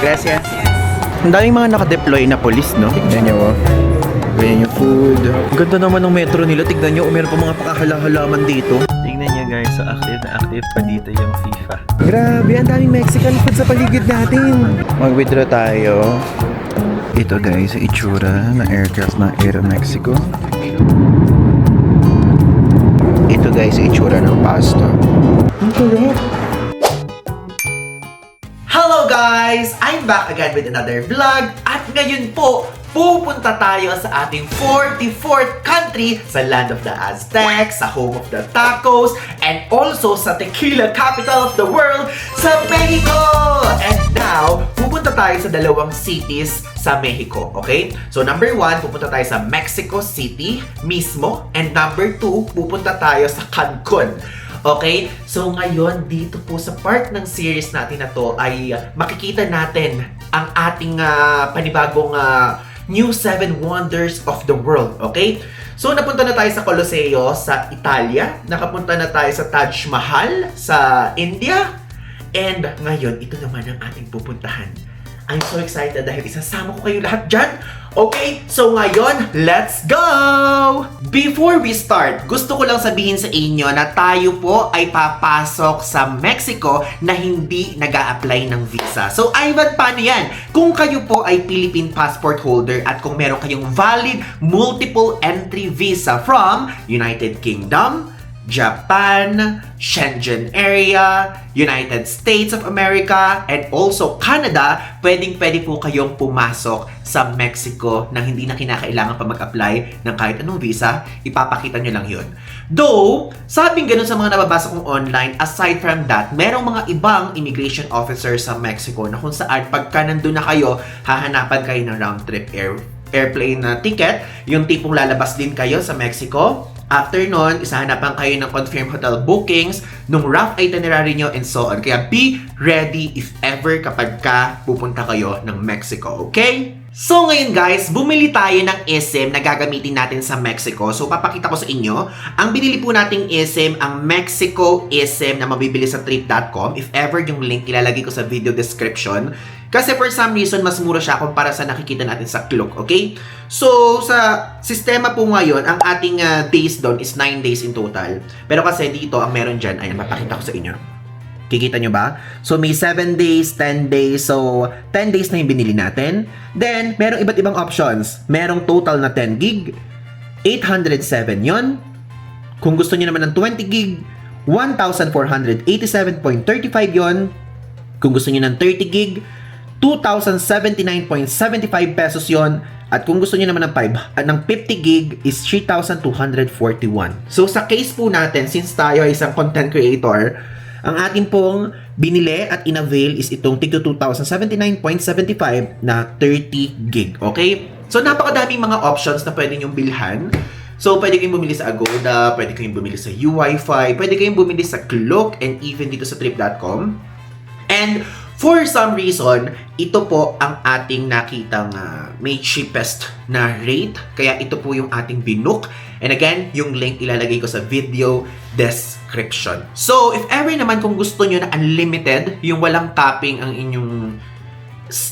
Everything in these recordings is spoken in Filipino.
Gracias. Ang daming mga nakadeploy na police, no? Tignan nyo, oh. Ganyan yung food. Ang ganda naman ng metro nila. Tignan nyo, meron pa mga pakahalaman dito. Tignan nyo guys, so active na active pa dito yung FIFA. Grabe, ang daming Mexican food sa paligid natin. Mag-withdraw tayo. Ito guys, itsura ng aircraft ng Aeromexico. Ito guys, itsura ng pasta. Ang sarap. Hello guys! I'm back again with another vlog at ngayon po, pupunta tayo sa ating 44th country sa land of the Aztecs, sa home of the tacos, and also sa tequila capital of the world, sa Mexico! And now, pupunta tayo sa dalawang cities sa Mexico, okay? So number 1, pupunta tayo sa Mexico City mismo, and number 2, pupunta tayo sa Cancun. Okay? So ngayon, dito po sa part ng series natin na to ay makikita natin ang ating panibagong New 7 Wonders of the World. Okay? So napunta na tayo sa Colosseo sa Italia. Nakapunta na tayo sa Taj Mahal sa India. And ngayon, ito naman ang ating pupuntahan. I'm so excited dahil isasama ko kayo lahat dyan. Okay, so ngayon, let's go! Before we start, gusto ko lang sabihin sa inyo na tayo po ay papasok sa Mexico na hindi nag-a-apply ng visa. So, Ivan, paano yan? Kung kayo po ay Philippine passport holder at kung meron kayong valid multiple entry visa from United Kingdom, Japan, Schengen area, United States of America, and also Canada, pwedeng-pwede po kayong pumasok sa Mexico nang hindi na kinakailangan pa mag-apply ng kahit anong visa, ipapakita nyo lang yun. Though, sabing ganun sa mga nababasa kong online, aside from that, merong mga ibang immigration officers sa Mexico na kung saan pagka nandun na kayo, hahanapan kayo ng round trip airplane na ticket, yung tipong lalabas din kayo sa Mexico. After nun, isahanapan kayo ng confirmed hotel bookings, nung rough itinerary nyo, and so on. Kaya be ready if ever kapag ka pupunta kayo ng Mexico, okay? So ngayon guys, bumili tayo ng eSIM na gagamitin natin sa Mexico. So papakita ko sa inyo, ang binili po nating eSIM, ang Mexico eSIM na mabibili sa trip.com. If ever yung link, ilalagay ko sa video description. Kasi for some reason, mas mura siya kumpara sa nakikita natin sa Klook, okay? So, sa sistema po ngayon, ang ating days doon is 9 days in total. Pero kasi dito, ang meron dyan, ayan, mapakita ko sa inyo. Kikita nyo ba? So, may 7 days, 10 days. So, 10 days na yung binili natin. Then, merong iba't ibang options. Merong total na 10 gig, 807 yon. Kung gusto nyo naman ng 20 gig, 1,487.35 yon. Kung gusto nyo ng 30 gig, 2,079.75 pesos yon. At kung gusto niyo naman ng 50 gig is 3,241. So sa case po natin, since tayo ay isang content creator, ang atin pong binili at inavail is itong tig 2,079.75 na 30 gig. Okay? So napakadaming mga options na pwede niyong bilhan. So pwede kayong bumili sa Agoda, pwede kayong bumili sa UWiFi, pwede kayong bumili sa Klook, and even dito sa trip.com. And for some reason, ito po ang ating nakitang may cheapest na rate. Kaya ito po yung ating binook. And again, yung link ilalagay ko sa video description. So, if ever naman kung gusto nyo na unlimited, yung walang tapping ang inyong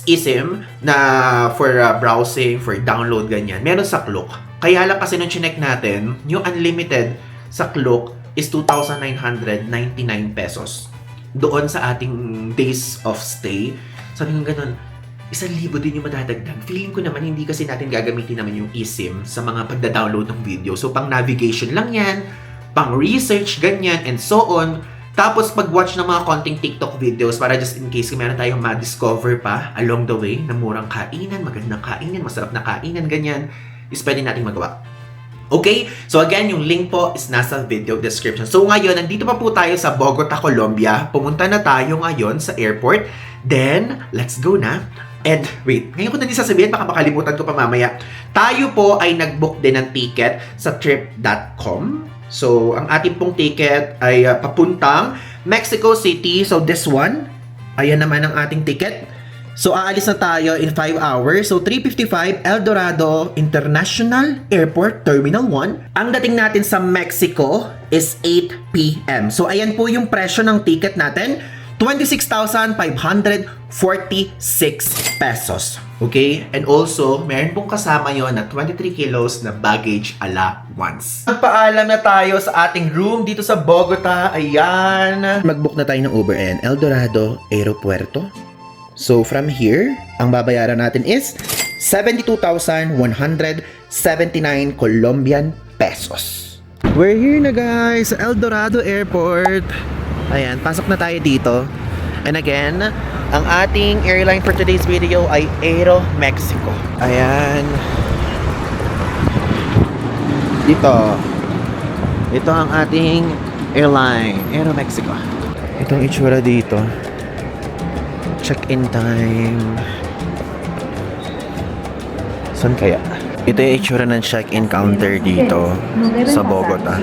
eSIM na for browsing, for download, ganyan, meron sa Klook. Kaya lang kasi nung chinek natin, yung unlimited sa Klook is 2,999 pesos. Doon sa ating days of stay, sabi ko ganun, 1,000 din yung madadagdag. Feeling ko naman, hindi kasi natin gagamitin naman yung eSIM sa mga pagda-download ng video. So, pang navigation lang yan, pang research, ganyan, and so on. Tapos, pag-watch ng mga konting TikTok videos para just in case kung meron tayong ma-discover pa along the way na murang kainan, magandang kainan, masarap na kainan, ganyan, is pwede natin magawa. Okay? So again, yung link po is nasa video description. So ngayon, nandito pa po tayo sa Bogota, Colombia. Pumunta na tayo ngayon sa airport. Then, let's go na. And wait, ngayon ko na din sasabihin, baka makalimutan ko pa mamaya. Tayo po ay nag-book din ng ticket sa trip.com. So, ang ating pong ticket ay papuntang Mexico City. So, this one, ayan naman ang ating ticket. So, aalis na tayo in 5 hours. So, 3:55 El Dorado International Airport, Terminal 1. Ang dating natin sa Mexico is 8 p.m. So, ayan po yung presyo ng ticket natin. 26,546 pesos. Okay? And also, meron pong kasama yon na 23 kilos na baggage allowance. Magpaalam na tayo sa ating room dito sa Bogota. Ayan. Mag-book na tayo ng Uber and El Dorado Aeropuerto. So, from here, ang babayaran natin is 72,179 Colombian pesos. We're here na guys sa El Dorado Airport. Ayan, pasok na tayo dito. And again, ang ating airline for today's video ay Aero Mexico. Ayan. Ito ang ating airline, Aero Mexico. Itong itsura dito. Check-in time. Saan kaya? Ito yung itsura ng check-in counter dito sa Bogota.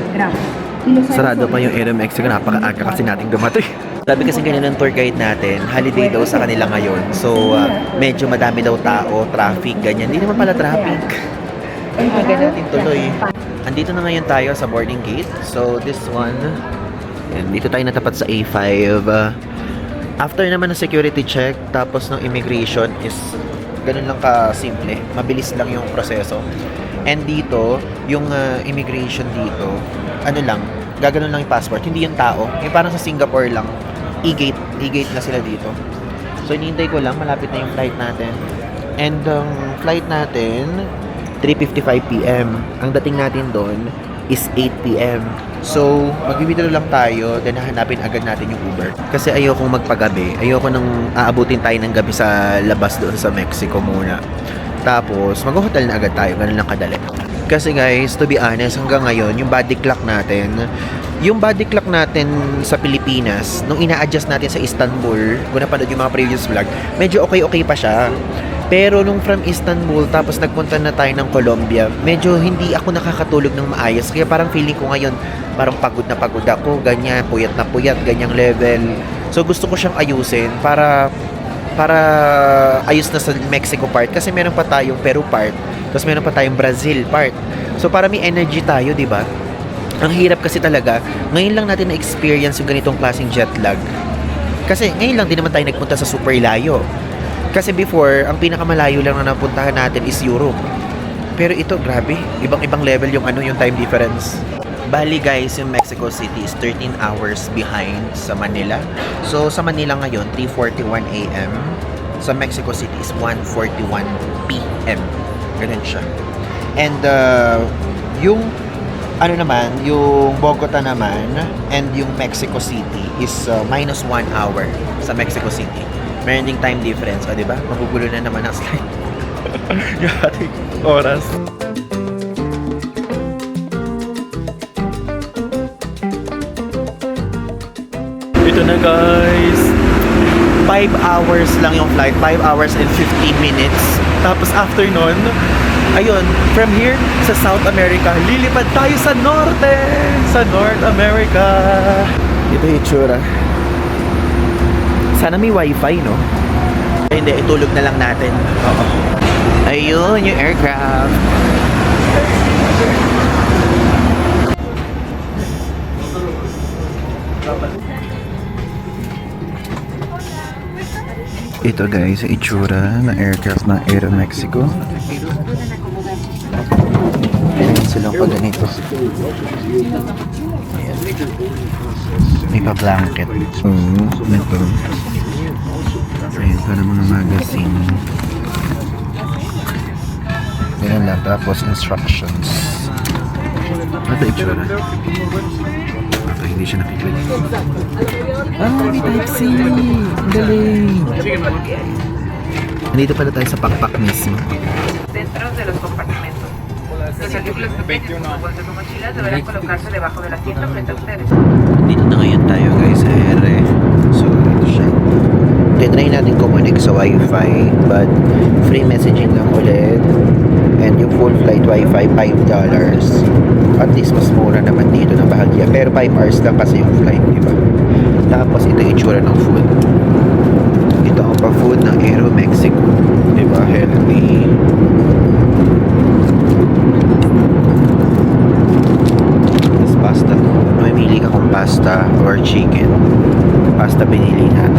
Sarado pa yung Aero Mexico. Napaka-aga kasi nating dumating. Sabi kasi ganyan ng tour guide natin, holiday daw sa kanila ngayon. So, medyo madami daw tao, traffic, ganyan. Hindi naman pala traffic. Ay, maganda natin tuloy. Andito na ngayon tayo sa boarding gate. So, this one, and dito tayo natapat sa A5. After naman ng security check, tapos ng immigration is ganun lang ka-simple. Mabilis lang yung proseso. And dito, yung immigration dito, ano lang, gaganon lang yung passport. Hindi yung tao. Yung parang sa Singapore lang, e-gate na sila dito. So, hinihintay ko lang, malapit na yung flight natin. And flight natin, 3:55 p.m. Ang dating natin doon is 8 p.m. So, mag-withdraw lang tayo, then hahanapin agad natin yung Uber. Kasi ayokong magpagabi. Ayoko nang aabutin tayo ng gabi sa labas doon sa Mexico muna. Tapos, mag-hotel na agad tayo. Ganun lang kadali. Kasi guys, to be honest, hanggang ngayon, yung body clock natin sa Pilipinas, nung ina-adjust natin sa Istanbul, kung napanood yung mga previous vlog, medyo okay pa siya. Pero nung from Istanbul, tapos nagpunta na tayo ng Colombia, medyo hindi ako nakakatulog ng maayos. Kaya parang feeling ko ngayon, parang pagod na pagod ako, ganyan, puyat na puyat, ganyang level. So gusto ko siyang ayusin para ayos na sa Mexico part. Kasi meron pa tayong Peru part, tapos meron pa tayong Brazil part. So para may energy tayo, di ba? Ang hirap kasi talaga, ngayon lang natin na-experience yung ganitong klaseng jet lag. Kasi ngayon lang din naman tayo nagpunta sa super layo. Kasi before, ang pinakamalayo lang na napuntahan natin is Europe. Pero ito, grabe. Ibang-ibang level yung yung time difference. Bali guys, yung Mexico City is 13 hours behind sa Manila. So, sa Manila ngayon, 3:41 a.m. Sa Mexico City is 1:41 p.m. Ganun siya. And, yung Bogota naman and yung Mexico City is minus 1 hour sa Mexico City. Meron ding time difference, di ba? Magugulo na naman ang slide. Yung ating oras. Ito na guys. 5 hours lang yung flight. 5 hours and 15 minutes. Tapos after nun, ayun, from here sa South America, lilipad tayo sa norte! Sa North America! Ito yung itsura. Sana may wifi, no? Hindi, itulog na lang natin. Oo. Ayun, yung aircraft. Ito guys, itsura ng aircraft ng Aero Mexico. Ayan silang pa ganito. Ayan. May pa-blanket. Ito. Ayan, para mga magazine. Ayan lang, tapos instructions. Ito itsura. Ito, hindi siya nakiklik. May Type-C! Galing! Nandito pala tayo sa pakpak mismo. Dentro de los compartimentos. Los artículos que tengan como bolsa o mochila deberán colocarse debajo del asiento frente a ustedes. Nandito na ngayon tayo guys sa ere. So, ito siya. Tinry natin connect sa Wi-Fi, but free messaging lang ulit. And yung full flight Wi-Fi, $5. At least mas mura naman dito ng bahagya. Pero 5 hours lang kasi yung flight, diba? Tapos ito yung itsura ng food. Ito ang pa-food ng Aero Mexico. Diba? Healthy. Tapos pasta. Mamimili ka kung pasta or chicken. Pasta pinili natin.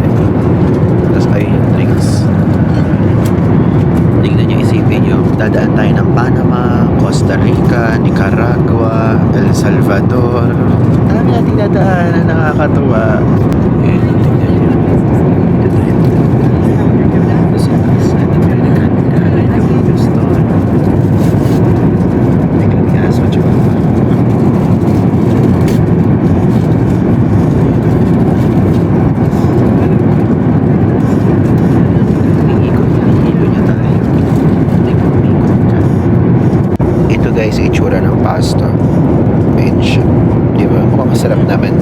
El Salvador. Dami natin nadaanan, nakakatuwa. Ayan, tingnan niyo. Dito tayo. Sa American Galaxy Store. Tingnan niya sa Chihuahua. Ito guys, itsura ng pasta. Ayun siya. Di ba? Mukhang masarap naman.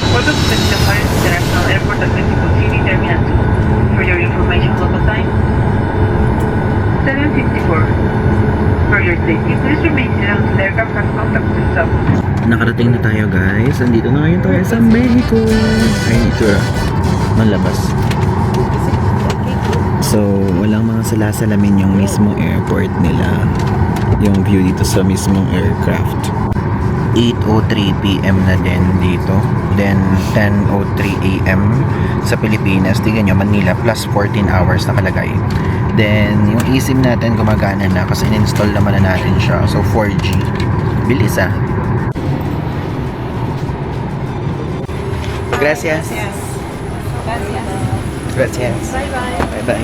Welcome to Benjamin Juárez International Airport at Mexico City, Terminal 2. For your information, local time 7:54. For your safety, please remain seated until the aircraft has contact with the stop. Nakarating na tayo guys. Nandito na ngayon tayo sa Mexico. Ayun, itsura. Malabas. So, walang mga salasalamin yung mismong airport nila. Yung view dito sa mismong aircraft. 8:03 PM na din dito. Then 10:03 AM sa Pilipinas. Tingnan nyo, Manila plus 14 hours nakalagay. Then yung eSIM natin gumagana na kasi in-install naman na natin siya. So 4G. Bilis ah. Gracias. Gracias. Bye bye.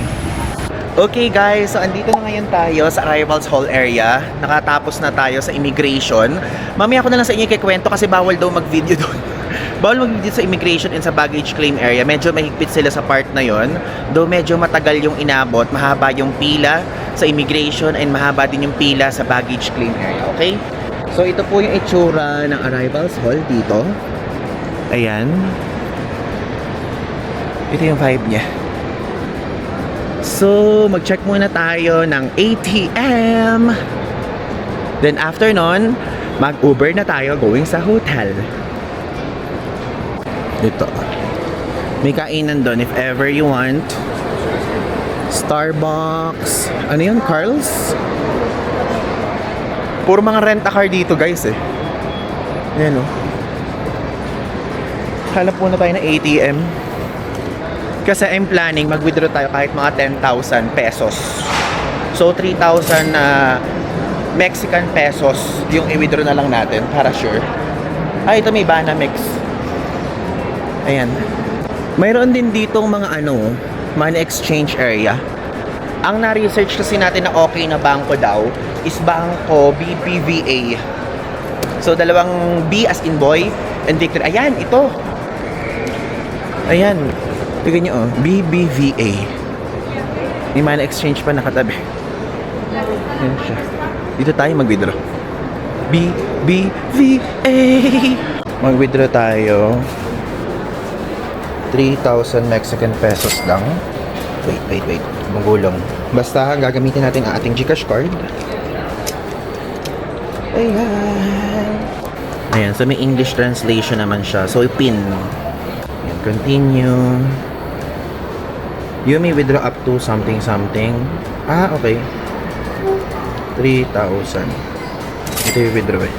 Okay guys, so andito na ngayon tayo sa Arrivals Hall area. Nakatapos na tayo sa immigration. Mamaya ko na lang sa inyo ikikwento kasi bawal daw mag-video doon. Bawal mag-video sa immigration and sa baggage claim area. Medyo mahigpit sila sa part na yon. Though medyo matagal yung inabot, mahaba yung pila sa immigration and mahaba din yung pila sa baggage claim area. Okay? So ito po yung itsura ng Arrivals Hall dito. Ayan. Ito yung vibe niya. So, mag-check muna tayo ng ATM. Then after nun, mag-Uber na tayo going sa hotel. Dito. May kainan doon if ever you want. Starbucks. Ano yun? Carl's? Puro mga rent-a-car dito guys eh. Ayan o. Hanap muna tayo ng ATM. Kasi I'm planning mag-withdraw tayo kahit mga 10,000 pesos. So 3,000 Mexican pesos yung i-withdraw na lang natin para sure. Ito may Banamex. Ayan. Mayroon din ditong mga money exchange area. Ang na-research kasi natin na okay na bangko daw is bangko BBVA. So dalawang B as in boy and Victor. Ayan, ito. Ayan. Tignan nyo, BBVA. May money exchange pa nakatabi. Yan siya. Dito tayo mag-withdraw. BBVA. Mag-withdraw tayo. 3,000 Mexican pesos lang. Wait. Magulong. Basta gagamitin natin ang ating GCash card. Ayan, so may English translation naman siya. So, i-pin. Ayan, continue. You may withdraw up to something. Okay. 3,000. Ito yung withdraw eh.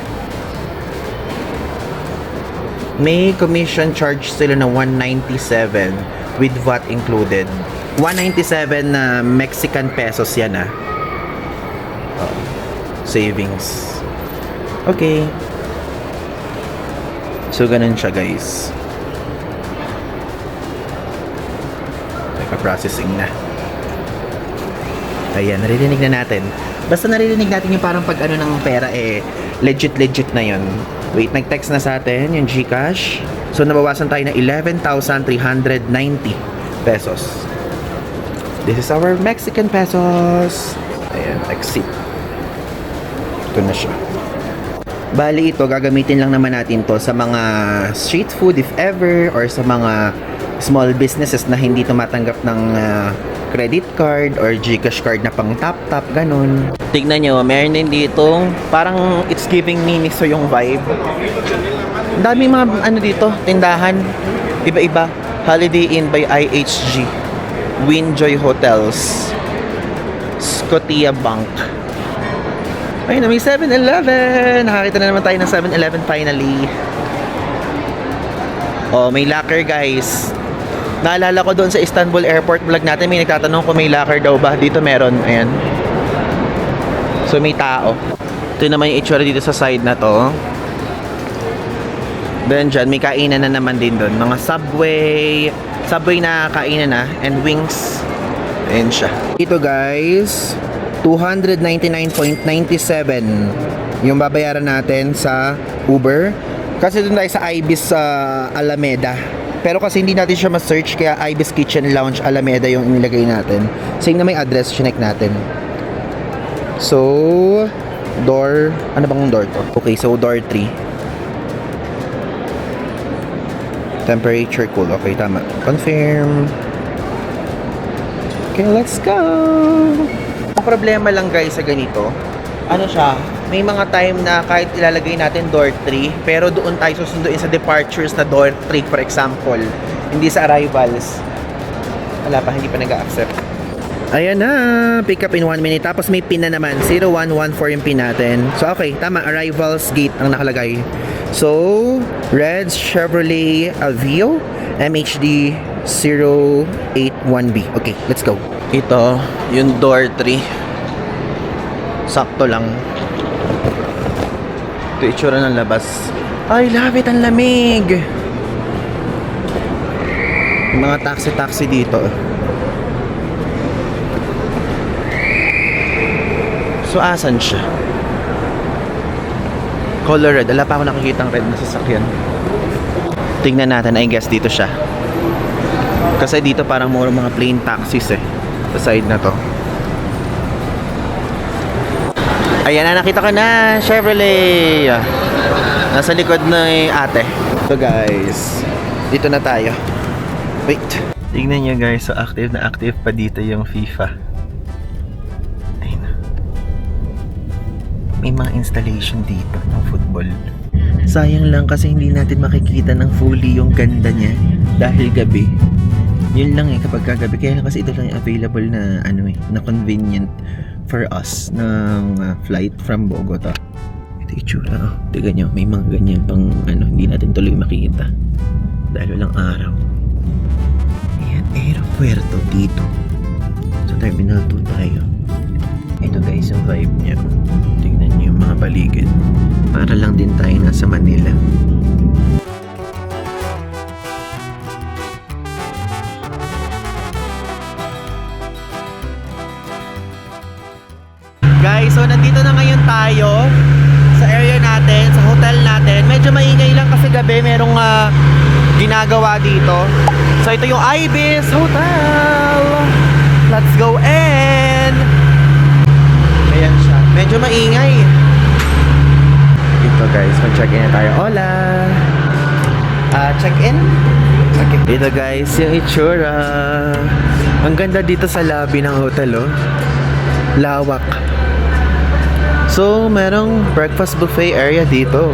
May commission charge sila na 197 with VAT included. 197 na Mexican pesos yan ah. Savings. Okay. So ganun siya guys. Processing na. Ayan, naririnig na natin. Basta naririnig natin yung parang pag ng pera legit na yun. Wait, nag-text na sa atin yung GCash. So nabawasan tayo ng 11,390 pesos. This is our Mexican pesos. Ayan, exit. Ito na siya. Bali ito, gagamitin lang naman natin to sa mga street food if ever or sa mga small businesses na hindi tumatanggap ng credit card or GCash card na pang tap-tap, ganun. Tignan nyo, meron din dito, parang it's giving me Miniso yung vibe. Ang daming mga dito, tindahan, iba-iba. Holiday Inn by IHG, Winjoy Hotels, Scotia Bank. Ayun na, may 7-Eleven. Nakakita na naman tayo ng 7-Eleven finally. Oh, may locker guys. Naalala ko doon sa Istanbul Airport vlog natin, may nagtatanong kung may locker daw ba. Dito meron, ayan. So may tao. Ito naman yung itsura dito sa side na to. Then dyan, may kainan na naman din doon. Mga Subway na kainan na. And wings. Ayan siya. Ito guys, 299.97 yung babayaran natin sa Uber. Kasi doon tayo sa Ibis Alameda. Pero kasi hindi natin siya ma-search, kaya Ibis Kitchen Lounge Alameda yung inilagay natin. Same na may address, chinek natin. So, door, ano bang door to? Okay, so door 3. Temperature cool. Okay, tama. Confirm. Okay, let's go. Ang problema lang guys sa ganito, ano siya, may mga time na kahit ilalagay natin door 3, pero doon tayo susunduin sa departures na door 3 for example, hindi sa arrivals. Wala pa, hindi pa nag-accept. Ayan na, pick up in 1 minute. Tapos may pin na naman, 0114 yung pin natin. So okay, tama, arrivals gate ang nakalagay. So, Reds Chevrolet Aveo MHD 081B. Okay, let's go. Ito, yung door 3. Sakto lang. Ito itsura ng labas. I love it, ang lamig. Yung mga taxi dito. So, asan siya? Color red. Wala pa ako nakikitang red na sasakyan. Tingnan natin. I guess dito siya. Kasi dito parang more mga plain taxis eh. Sa side na to. Ayan na, nakita ko na. Chevrolet. Nasa likod na ate. So guys, dito na tayo. Wait. Tingnan nyo guys. So active na active pa dito yung FIFA. May mga installation dito ng football. Sayang lang kasi hindi natin makikita ng fully yung ganda niya dahil gabi. Yun lang kapag kagabi. Kaya lang kasi ito lang yung available na na convenient for us ng flight from Bogota. Ito itsura. Tignan nyo, may mga ganyan pang hindi natin tuloy makikita dahil walang araw. Ayan, aeropuerto dito. Sa Terminal 2 tayo. Ito guys yung vibe niya. Tignan niyo yung mga paligid. Para lang din tayo nasa Manila. Guys, so nandito na ngayon tayo sa area natin, sa hotel natin. Medyo maingay lang kasi gabi merong ginagawa dito. So ito yung Ibis Hotel. Let's go in. Ayan siya. Medyo maingay. Ito guys, mag-check-in na tayo. Hola! Check-in? Okay. Ito guys, yung itsura. Ang ganda dito sa lobby ng hotel, oh. Lawak. So, merong breakfast buffet area dito.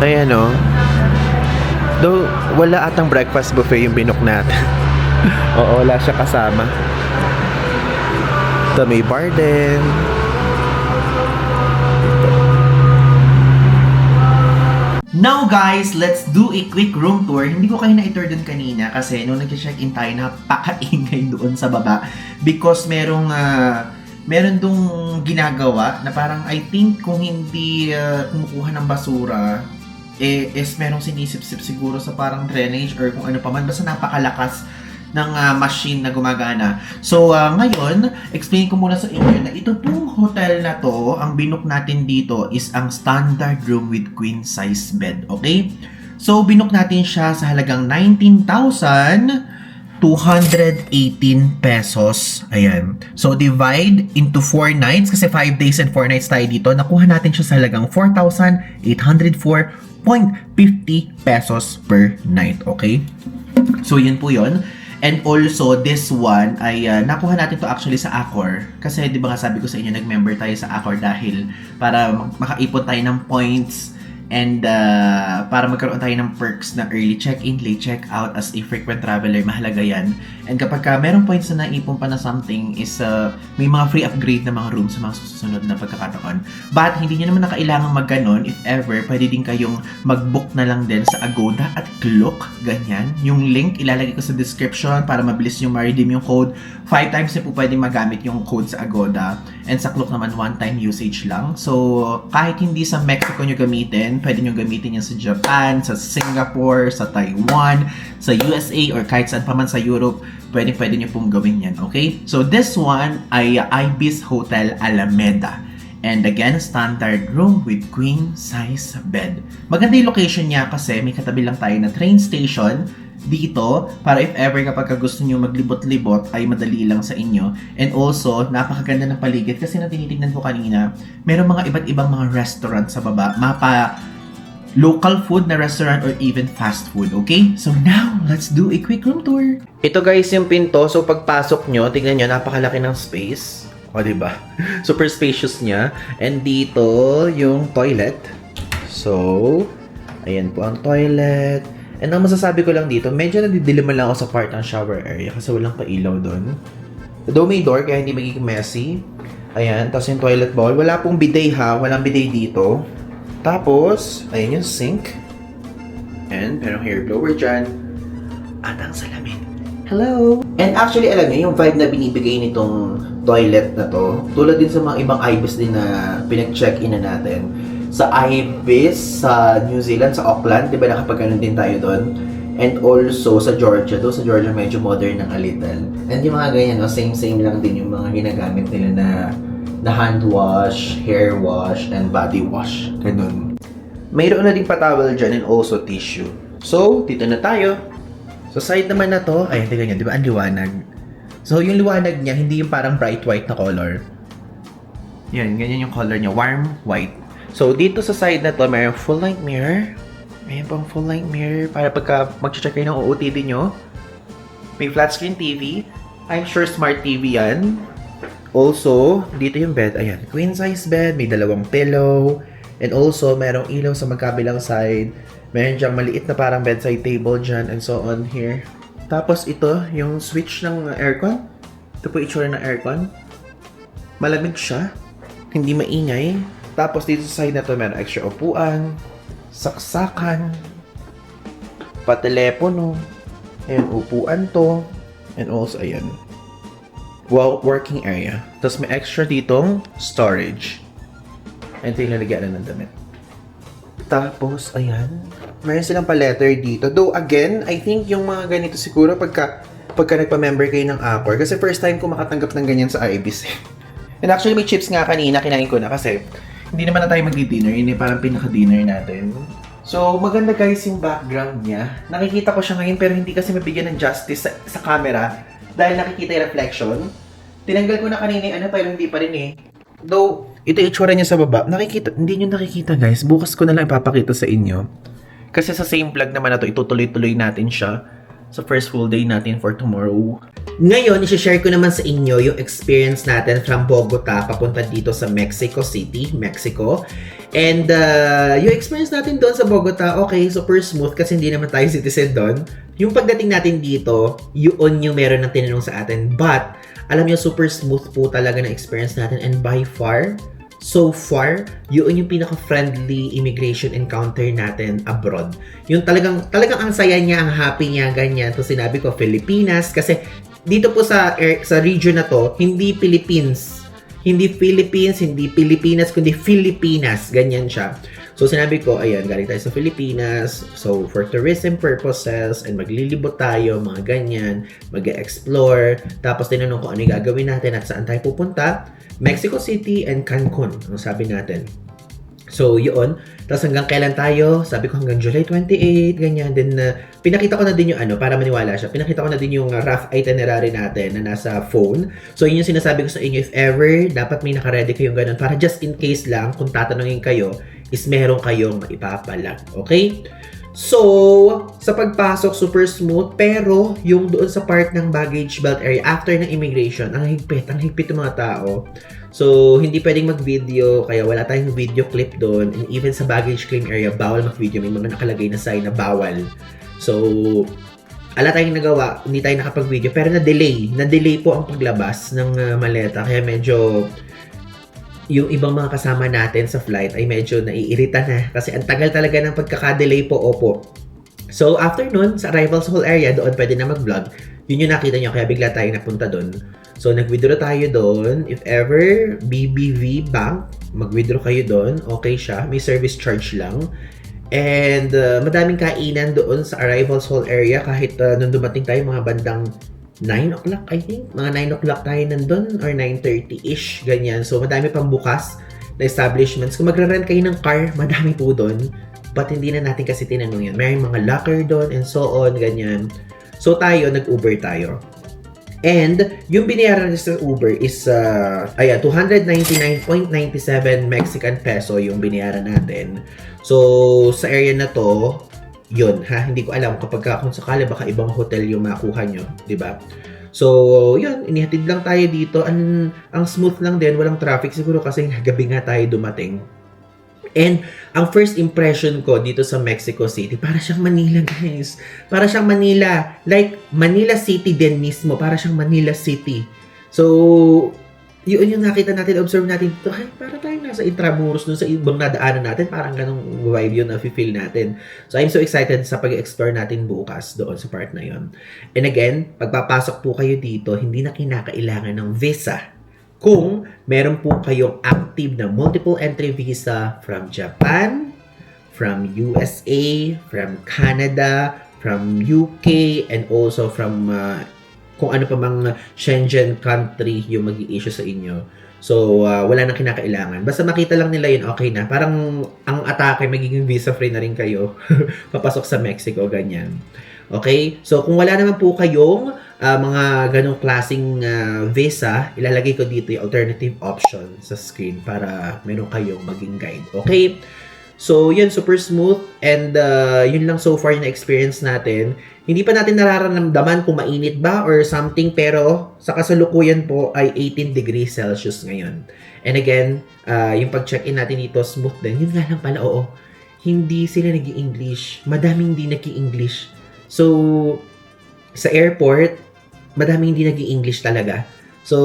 Ayan, oh. Though, wala atang breakfast buffet yung binook natin. Oo, wala siya kasama. Ito, may bar din. Now guys, let's do a quick room tour. Hindi ko kayo na-tour dun kanina kasi nung nag-check-in tayo, napakaingay doon sa baba. Because meron dong ginagawa na parang I think kung hindi kumukuha ng basura, is merong sinisip-sip siguro sa parang drainage or kung ano pa man. Basta napakalakas ng machine na gumagana. So, ngayon, explain ko muna sa inyo na ito pong hotel na to, ang binook natin dito is ang standard room with queen size bed. Okay? So, binook natin siya sa halagang 19,218 pesos. Ayan. So, divide into 4 nights kasi 5 days and 4 nights tayo dito. Nakuha natin siya sa halagang 4,804.50 pesos per night. Okay? So, yun po yun. And also, this one ay nakuha natin to actually sa Accor. Kasi di ba nga sabi ko sa inyo, nag-member tayo sa Accor dahil para makaipon tayo ng points And para magkaroon tayo ng perks na early check-in, late check-out as a frequent traveler, mahalaga yan. And kapag merong points na naipon pa na something is may mga free upgrade na mga rooms sa mga susunod na pagkakataon. But hindi nyo naman na kailangan mag-ganon. If ever, pwede din kayong mag-book na lang din sa Agoda at Klook. Ganyan. Yung link ilalagay ko sa description para mabilis yung ma-redeem yung code. 5 times na po pwede magamit yung code sa Agoda. And sa Klook naman, 1-time usage lang. So, kahit hindi sa Mexico nyo gamitin, pwede nyo gamitin yan sa Japan, sa Singapore, sa Taiwan, sa USA, or kahit saan pa man sa Europe, pwede nyo pong gawin yan, okay? So, this one ay Ibis Hotel Alameda. And again, standard room with queen size bed. Maganda yung location niya kasi may katabi lang tayo na train station dito para if ever kapag gusto nyo maglibot-libot ay madali lang sa inyo. And also, napakaganda ng paligid kasi na tinitignan ko kanina, meron mga iba't ibang mga restaurant sa baba. Mapa local food na restaurant or even fast food, okay? So now, let's do a quick room tour. Ito guys yung pinto. So pagpasok nyo, tingnan nyo, napakalaki ng space. O, diba? Super spacious niya. And dito, yung toilet. So, ayan po ang toilet. And ang masasabi ko lang dito, medyo nadidiliman lang ako sa part ng shower area kasi walang pailaw doon. Though may door, kaya hindi magiging messy. Ayan, tapos yung toilet bowl. Wala pong bidet ha, walang bidet dito. Tapos, ayan yung sink. And, merong hair blower dyan. At ang salamin. Hello! And actually, alam niyo, yung vibe na binibigay nitong toilet na to, tulad din sa mga ibang Ibis din na pinag-check-in na natin. Sa Ibis, sa New Zealand, sa Auckland, di ba nakapag-ganon din tayo doon? And also sa Georgia, doon sa Georgia medyo modern ng a little. And yung mga ganyan, no, same lang din yung mga ginagamit nila na hand wash, hair wash, and body wash. Ganun. Mayroon na din pa-towel dyan and also tissue. So, dito na tayo. So, side naman na to, ay, tingnan nyo, di ba, ang liwanag. So, yung liwanag niya, hindi yung parang bright white na color. Yan, ganyan yung color niya, warm white. So, dito sa side na to, mayroong full-length mirror. Mayroon pang full-length mirror para pagka mag-check kayo ng OOTD nyo. May flat screen TV. I'm sure smart TV yan. Also, dito yung bed. Ayan, queen size bed. May 2 pillow. And also, mayroong ilaw sa magkabilang side. Meron dyang maliit na parang bedside table dyan and so on here. Tapos ito, yung switch ng aircon. Ito po itsura ng aircon. Malamig siya. Hindi maingay. Tapos dito sa side na to, meron extra upuan, saksakan, patelepono, ayan, upuan to, and also, ayan, working area. Tapos may extra ditong storage. And ito yung lalagyan ng damit. Tapos, ayan, meron silang pa-letter dito. Though, again, I think yung mga ganito siguro pagka nagpa-member kayo ng Accor, kasi first time ko makatanggap ng ganyan sa Ibis. And actually, may chips nga kanina, kinain ko na kasi hindi naman na tayo magdi-dinner, yun yung parang pinaka-dinner natin. So, maganda guys yung background niya. Nakikita ko siya ngayon pero hindi kasi mabigyan ng justice sa camera dahil nakikita yung reflection. Tinanggal ko na kanina pero hindi pa rin eh. Though, ito yung itsura niya sa baba. Hindi nyo nakikita guys. Bukas ko na lang ipapakita sa inyo. Kasi sa same vlog naman na to, itutuloy-tuloy natin siya sa first full day natin for tomorrow. Ngayon, isi-share ko naman sa inyo yung experience natin from Bogota papunta dito sa Mexico City, Mexico. And yung experience natin doon sa Bogota, okay, super smooth kasi hindi naman tayo citizen doon. Yung pagdating natin dito, yun yung meron ng tinanong sa atin. But, alam nyo, super smooth po talaga na experience natin and by far, so far, yun yung pinaka-friendly immigration encounter natin abroad. Yung talagang ang saya niya, ang happy niya, ganyan. So sinabi ko, Pilipinas, kasi dito po sa region na to, hindi Philippines, hindi Pilipinas, kundi Filipinas, ganyan siya. So sinabi ko, ayan, galing tayo sa Pilipinas, so for tourism purposes, and maglilibot tayo, mga ganyan, mag-explore, tapos tinanong ko ano yung gagawin natin at saan tayo pupunta. Mexico City and Cancun, ang sabi natin. So, yun. Tapos hanggang kailan tayo? Sabi ko hanggang July 28, ganyan. Then, pinakita ko na din yung para maniwala siya. Pinakita ko na din yung rough itinerary natin na nasa phone. So, yun yung sinasabi ko sa inyo. If ever, dapat may nakaredy kayong ganun. Para just in case lang, kung tatanungin kayo, is meron kayong maipapalag. Okay? So, sa pagpasok, super smooth. Pero, yung doon sa part ng baggage belt area, after ng immigration, ang higpit ng mga tao. So, hindi pwedeng mag-video, kaya wala tayong video clip doon. And even sa baggage claim area, bawal mag-video. May mga nakalagay na sign na bawal. So, ala tayong nagawa, hindi tayo nakapag-video. Pero na-delay po ang paglabas ng maleta. Kaya medyo yung ibang mga kasama natin sa flight ay medyo naiirita na kasi ang tagal talaga ng pagkaka-delay po, opo. So, after nun, sa arrivals hall area, doon pwede na mag-vlog. Yun yung nakita nyo, kaya bigla tayo napunta doon. So, nag-withdraw tayo doon. If ever, BBV Bank, mag-withdraw kayo doon. Okay siya. May service charge lang. And, madaming kainan doon sa arrivals hall area kahit nung dumating tayo mga bandang 9 o'clock, I think. Mga 9 o'clock tayo nandun or 9:30-ish, ganyan. So, madami pang bukas na establishments. Kung magra-rent kayo ng car, madami po doon. But hindi na natin kasi tinanong yan. May mga locker doon and so on, ganyan. So, nag-Uber tayo. And, yung binayaran sa Uber is, 299.97 Mexican peso yung binayaran natin. So, sa area na to, yun, hindi ko alam kung sakali baka ibang hotel yung makuha nyo, di ba? So, yun, inihatid lang tayo dito. Ang smooth lang din, walang traffic siguro kasi gabi nga tayo dumating. And, ang first impression ko dito sa Mexico City, para siyang Manila, guys. Para siyang Manila. Like, Manila City din mismo. Para siyang Manila City. So, yun yung nakita natin, observe natin dito. Ay, para tayo nasa Intramuros dun sa ibang nadaanan natin. Parang ganong vibe yun na feel natin. So, I'm so excited sa pag-explore natin bukas doon sa part na yun. And again, pagpapasok po kayo dito, hindi na kinakailangan ng visa. Kung meron po kayong active na multiple entry visa from Japan, from USA, from Canada, from UK, and also from kung ano pa mang Schengen country yung mag-i-issue sa inyo. So, wala nang kinakailangan. Basta makita lang nila yun, okay na. Parang ang atake, magiging visa-free na rin kayo. Papasok sa Mexico, ganyan. Okay? So, kung wala naman po kayong mga ganong klaseng visa, ilalagay ko dito yung alternative option sa screen para meron kayong maging guide. Okay? So, yun, super smooth. And yun lang so far yung experience natin. Hindi pa natin nararamdaman kung mainit ba or something, pero sa kasalukuyan po ay 18 degrees Celsius ngayon. And again, yung pag-check-in natin dito, smooth din. Yun nga lang pala, oo. Hindi sila nag-i-English. Madaming hindi nag-i-English. So, sa airport, madaming hindi nag-i-English talaga. So,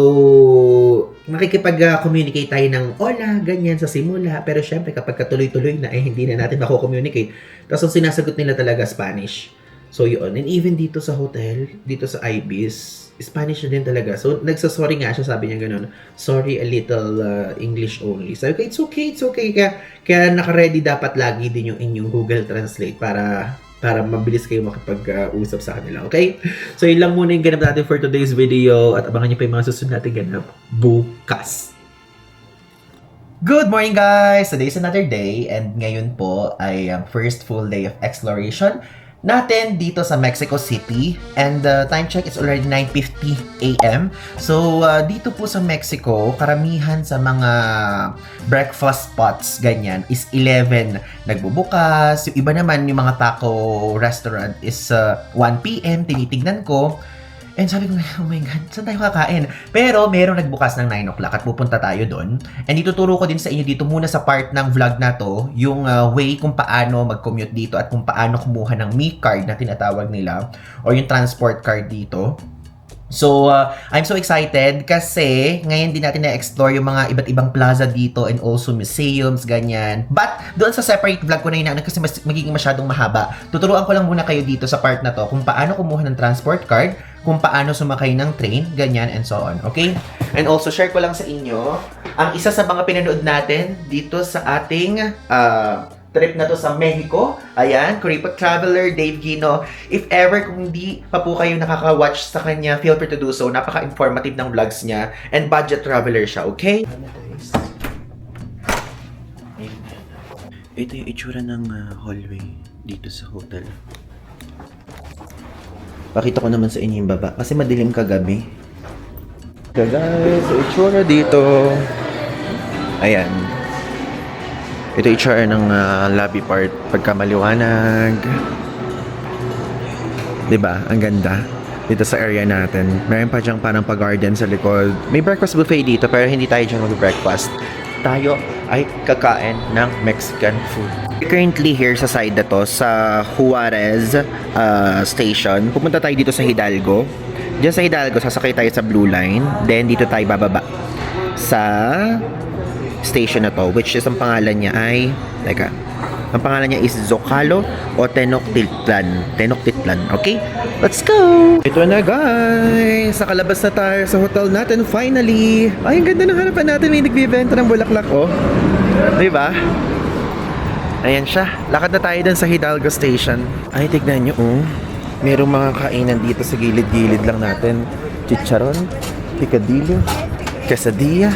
makikipag-communicate tayo ng hola, ganyan sa simula. Pero syempre, kapag katuloy-tuloy na, hindi na natin mako-communicate. Tapos, ang sinasagot nila talaga Spanish. So, yun. And even dito sa hotel, dito sa Ibis, Spanish na din talaga. So, nagsasorry nga siya, sabi niya ganun. Sorry, a little English only. Sabi ko, it's okay. Kaya naka-ready dapat lagi din yung inyong Google Translate para mabilis kayo makipag-usap sa kanila, okay? So, yun lang muna yung ganap natin for today's video at abangan nyo pa yung mga susunod natin ganap bukas. Good morning, guys! Today's another day and ngayon po ay first full day of exploration natin dito sa Mexico City. And time check, it's already 9:50 a.m. So, dito po sa Mexico, karamihan sa mga breakfast spots, ganyan, is 11 nagbubukas. Yung iba naman, yung mga taco restaurant is 1 p.m. Tinitignan ko. And sabi ko, oh my God, saan tayo kakain? Pero merong nagbukas ng 9 o'clock at pupunta tayo doon. And ituturo ko din sa inyo dito muna sa part ng vlog na to, yung way kung paano mag-commute dito at kung paano kumuha ng Mi Card na tinatawag nila or yung transport card dito. So, I'm so excited kasi ngayon din natin na-explore yung mga iba't ibang plaza dito and also museums, ganyan. But, doon sa separate vlog ko na inaanan kasi magiging masyadong mahaba. Tuturuan ko lang muna kayo dito sa part na to kung paano kumuha ng transport card, kung paano sumakay ng train, ganyan, and so on. Okay? And also, share ko lang sa inyo ang isa sa mga pinanood natin dito sa ating trip na to sa Mexico. Ayan, Kuripot Traveler, Dave Gino. If ever, kung hindi pa po kayo nakaka-watch sa kanya, feel free to do so. Napaka-informative ng vlogs niya. And budget traveler siya, okay? Ito yung itsura ng hallway dito sa hotel. Pakita ko naman sa inyo yung baba. Kasi madilim kagabi. So guys, itsura dito. Ayan. Ito yung itsura ng lobby part. Pagka maliwanag. Diba? Ang ganda. Dito sa area natin. Meron pa dyang parang pa-garden sa likod. May breakfast buffet dito pero hindi tayo dyan mag-breakfast. Tayo ay kakain ng Mexican food. Currently here sa side na to, sa Juarez station. Pupunta tayo dito sa Hidalgo. Diyan sa Hidalgo, sasakay tayo sa Blue Line. Then dito tayo bababa sa station na to, which is ang pangalan niya ay ang pangalan niya is Zocalo o Tenochtitlan. Okay? Let's go! Ito na guys! Nakalabas na tayo sa hotel natin finally! Ay, ang ganda ng harapan natin. May nagbibenta ng bulaklak, oh. Diba? Ayan siya. Lakad na tayo dun sa Hidalgo Station. Ay, tignan nyo, oh. Merong mga kainan dito sa gilid-gilid lang natin. Chicharon, picadillo, quesadilla.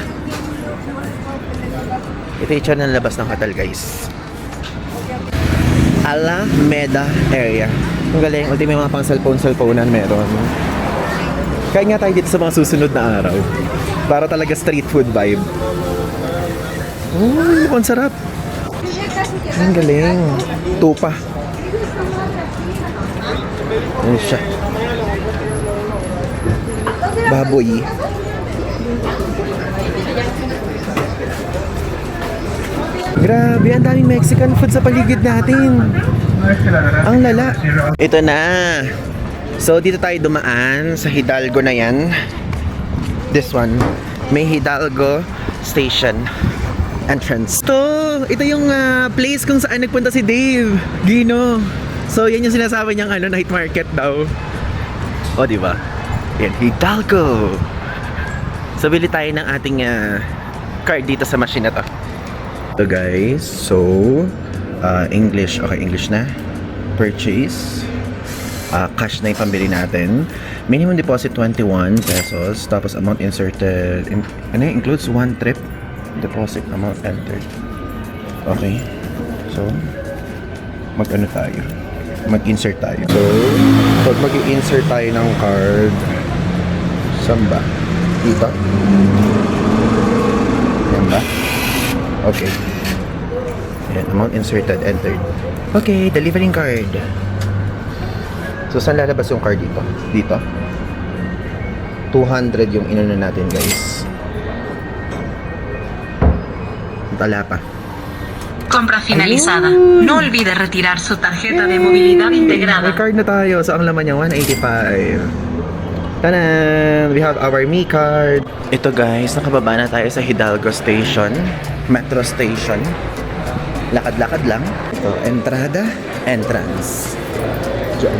Ito yung tsura ng labas ng hotel, guys. Alameda area. Ang galing. Ulti may mga pang cellphone-cellphonean meron. Kaya nga tayo dito sa mga susunod na araw. Para talaga street food vibe. Ang sarap. Ang galing. Tupa. Ayan siya. Baboy. Grabe, ang daming Mexican food sa paligid natin. Ang lala. Ito na. So, dito tayo dumaan sa Hidalgo na yan. This one. May Hidalgo Station entrance. Ito yung place kung saan nagpunta si Dave Gino. So, yan yung sinasabi niyang night market daw. O, diba? Yan, Hidalgo. So, bili tayo ng ating card dito sa machine na to. So guys, English, okay, English na. Purchase. Cash na yung pambili natin. Minimum deposit 21 pesos. Tapos amount inserted. Includes one trip. Deposit amount entered. Okay. So, mag-ano tayo? Mag-insert tayo. So, pag mag-insert tayo ng card, saan ba? Dito? Yan ba? Okay. Ayan, amount inserted, entered. Okay, delivering card. So, saan lalabas yung card dito? Dito? 200 yung inuna natin, guys. Wala pa. Compra finalizada. Ayun. No olvide retirar su tarjeta de movilidad integrada. May card na tayo. So, ang laman niya, 185. Tanan! We have our Me card. Ito guys, nakababa na tayo sa Hidalgo Station. Metro Station. Lakad-lakad lang. Ito, entrada, entrance. Diyan.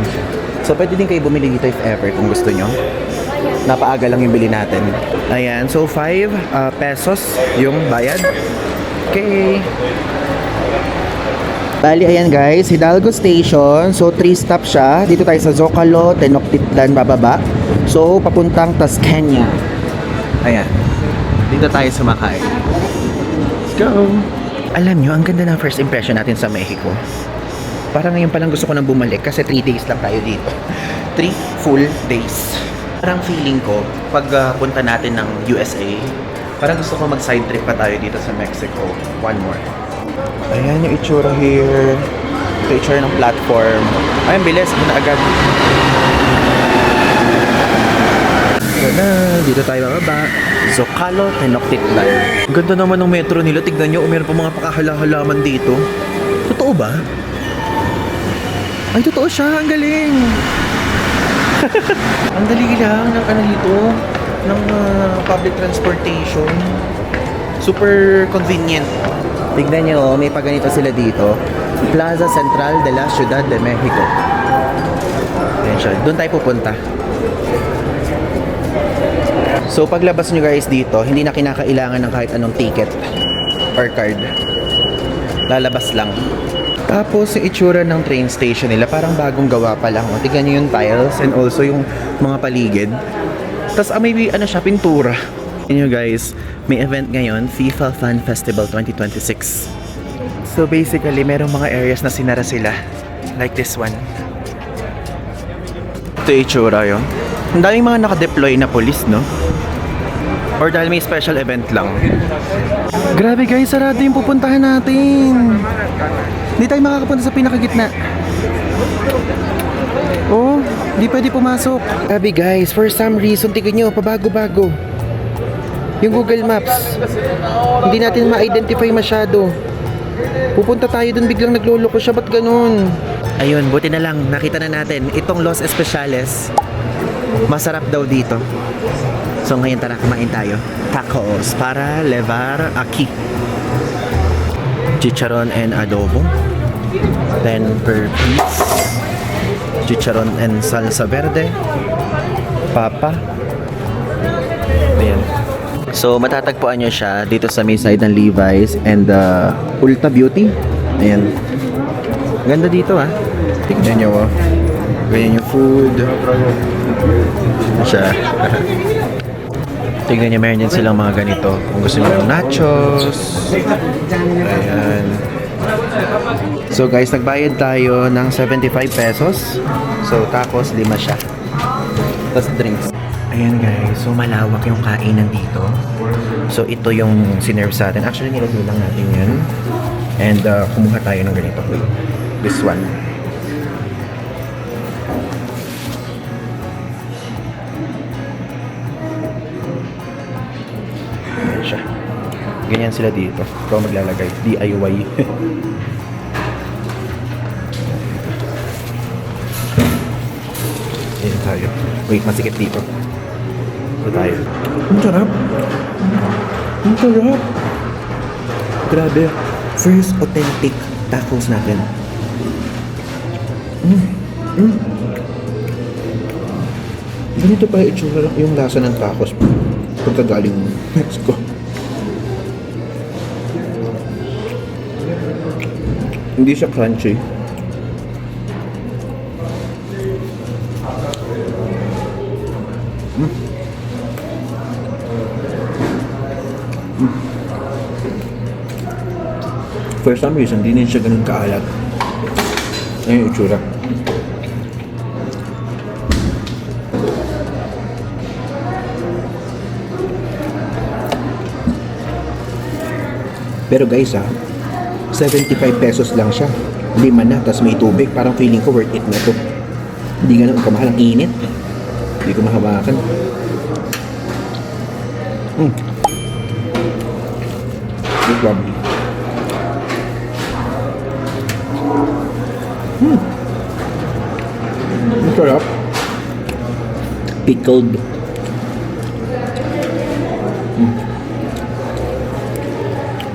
So, pwede din kayo bumili dito if ever kung gusto nyo. Napaaga lang yung bili natin. Ayan, so 5 pesos yung bayad. Okay. Bali, ayan guys, Hidalgo Station. So, 3 stop siya. Dito tayo sa Zocalo, Tenochtitlan, bababa. So, papuntang Tasqueña. Ayan. Dito tayo sumakay. Let's go! Alam nyo, ang ganda ng first impression natin sa Mexico. Parang ngayon palang gusto ko nang bumalik kasi 3 days lang tayo dito. 3 full days. Parang feeling ko, pag punta natin ng USA, parang gusto ko mag-side trip pa tayo dito sa Mexico. One more. Ayan yung itsura here. Ito yung itsura ng platform. Ay, ang bilis. Ito na agad. Ito na. Dito tayo bababa. Zocalo, Tenochtitlan. Ang ganda naman ng metro nila. Tignan nyo, meron pa mga pakahala-halaman dito. Totoo ba? Ay, totoo siya. Ang galing. Ang dali lang ng dito. Ng public transportation. Super convenient. Tignan nyo, may paganito sila dito. Plaza Central de la Ciudad de Mexico. Ayan siya. Doon tayo pupunta. So, paglabas nyo guys dito, hindi na kinakailangan ng kahit anong ticket or card. Lalabas lang. Tapos, yung itsura ng train station nila, parang bagong gawa pa lang. O, tignan nyo yung tiles and also yung mga paligid. Tapos, may siya, pintura. Tignan nyo guys, may event ngayon, FIFA Fan Festival 2026. So, basically, merong mga areas na sinara sila. Like this one. Ito yung itsura yun. Ang daming mga nakadeploy na police, no? Or dahil may special event lang. Grabe guys, sarado yung pupuntahan natin. Hindi tayo makakapunta sa pinakagitna. Oh, di pwede pumasok. Grabe guys, for some reason, tignan nyo, pabago-bago. Yung Google Maps, hindi natin ma-identify masyado. Pupunta tayo dun, biglang nagloloko siya, ba't ganun? Ayun, buti na lang, nakita na natin itong Los Especiales. Masarap daw dito. So ngayon tara, kumain tayo. Tacos para levar aquí. Chicharon and adobo. 10 per piece. Chicharon and salsa verde. Papa. Ayan. So matatagpuan nyo siya dito sa may side ng Levi's and Ulta Beauty. Ayan. Ganda dito ah. Tignan nyo oh. Ganyan yung food. Siya. Tignan nyo, meron din silang mga ganito. Kung gusto nyo ng nachos. Ayan. So guys, nagbayad tayo ng 75 pesos. So tacos, 5 siya. Tapos drinks. Ayan guys, so malawak yung kainan dito. So ito yung sinerve sa atin. Actually, nilagay lang natin yan. And kumuha tayo ng ganito. This one. Ayan siya. Ganyan sila dito. Ikaw maglalagay. DIY. Ayan tayo. Wait, masikip dito. Ito tayo. Ang sarap. Ang sarap. Grabe. First authentic tacos natin. Ganito pa itsura yung lasa ng tacos pagkagaling Mexico. Hindi siya crunchy. For some reason, hindi siya ganun kaalat. Ayun yung itsura. Pero guys 75 pesos lang siya. 5 na, tas may tubig. Parang feeling ko worth it na to. Hindi ganun kamahal, ang init. Hindi ko mahawakan. Good job. Ang sarap. Pickled.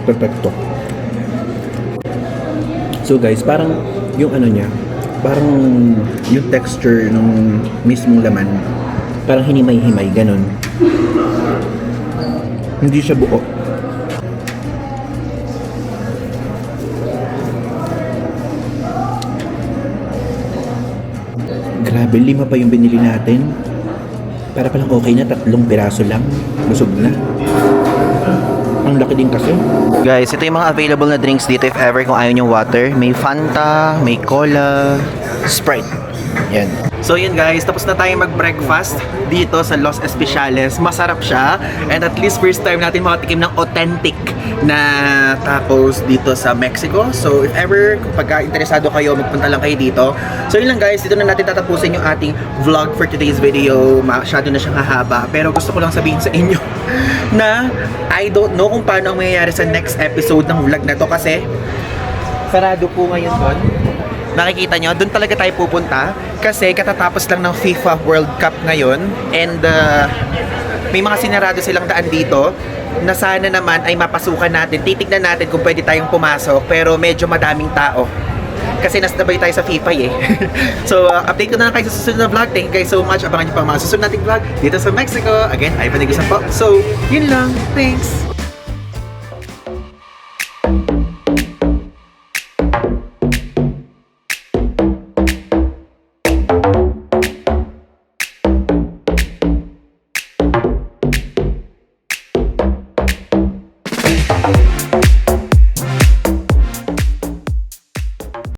Perfecto. So guys, parang yung ano niya, parang yung texture ng mismong laman, parang hinimay-himay, ganun. Hindi siya buo. Grabe, 5 pa yung binili natin. Para palang okay na, 3 piraso lang. Busog na. Ang laki din kasi. Guys, ito yung mga available na drinks dito if ever kung ayaw nyo water. May Fanta, may Cola, Sprite. Yan. So yun guys, tapos na tayo mag-breakfast dito sa Los Especiales. Masarap siya. And at least first time natin makatikim ng authentic na tacos dito sa Mexico. So if ever, kung pagka-interesado kayo, magpunta lang kayo dito. So yun lang guys, dito na natin tatapusin yung ating vlog for today's video. Masyado na siyang hahaba. Pero gusto ko lang sabihin sa inyo na I don't know kung paano ang mangyayari sa next episode ng vlog na to kasi sarado po ngayon doon. Nakikita nyo, doon talaga tayo pupunta kasi katatapos lang ng FIFA World Cup ngayon and may mga sinarado silang daan dito na sana naman ay mapasukan natin. Titignan natin kung pwede tayong pumasok pero medyo madaming tao kasi nasabay tayo sa FIFA eh. So update ko na lang kayo sa susunod na vlog. Thank you guys so much. Abangan nyo pa ang mga susunod nating vlog dito sa Mexico. Again, ay panigusan po. So yun lang. Thanks!